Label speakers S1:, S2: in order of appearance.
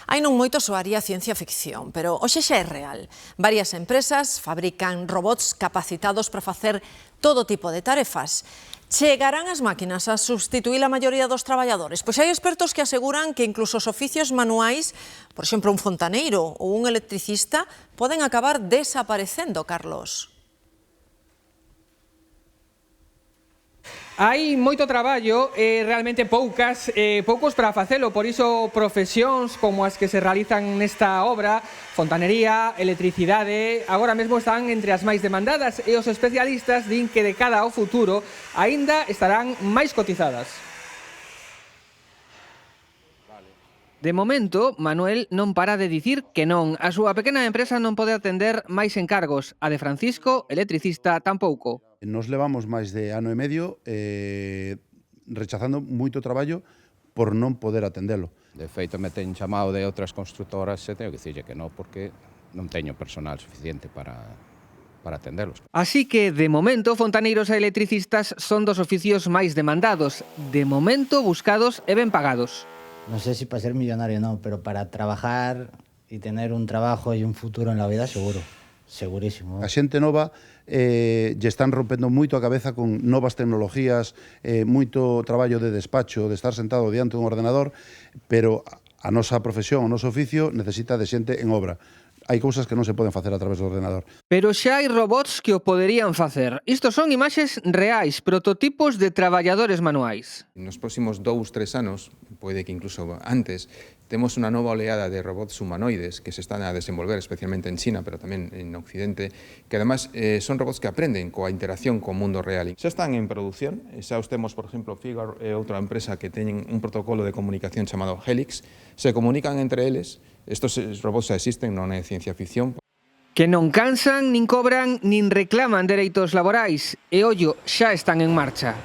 S1: Hai non moito soaría ciencia ficción, pero hoxe xa é real. Varias empresas fabrican robots capacitados para facer todo tipo de tarefas. Chegarán as máquinas a substituir a maioría dos traballadores? Pois hai expertos que aseguran que incluso os oficios manuais, por exemplo, un fontaneiro ou un electricista, poden acabar desaparecendo, Carlos.
S2: Hai moito traballo e realmente poucos para facelo, por iso profesións como as que se realizan nesta obra, fontanería, electricidade, agora mesmo están entre as máis demandadas e os especialistas din que de cara ao futuro aínda estarán máis cotizadas. De momento, Manuel non para de dicir que non. A súa pequena empresa non pode atender máis encargos. A de Francisco, electricista, tampouco.
S3: Nos levamos máis de ano e medio rechazando moito traballo por non poder atendelo.
S4: De feito, me ten chamado de outras constructoras e teño que dicirlle que non, porque non teño personal suficiente para atendelos.
S2: Así que, de momento, fontaneiros e electricistas son dos oficios máis demandados. De momento, buscados e ben pagados.
S5: No sé si para ser millonario no, pero para trabajar y tener un trabajo y un futuro en la vida, seguro. Segurísimo.
S3: A xente nova lle están rompendo moito a cabeza con novas tecnologías, moito traballo de despacho, de estar sentado diante dun ordenador, pero a nosa profesión, o noso oficio, necesita de xente en obra. Hai cousas que non se poden facer a través do ordenador.
S2: Pero xa hai robots que o poderían facer. Estos son imaxes reais, prototipos de traballadores manuais.
S6: Nos próximos 2-3 anos, pode que incluso antes, temos unha nova oleada de robots humanoides que se están a desenvolver, especialmente en China, pero tamén en Occidente, que además son robots que aprenden coa interacción co mundo real. Xa están en produción, xa os temos, por exemplo, Figure e outra empresa que teñen un protocolo de comunicación chamado Helix, se comunican entre eles. Estos robots xa existen, non é ciencia ficción.
S2: Que non cansan, nin cobran, nin reclaman dereitos laborais. E ollo, xa están en marcha.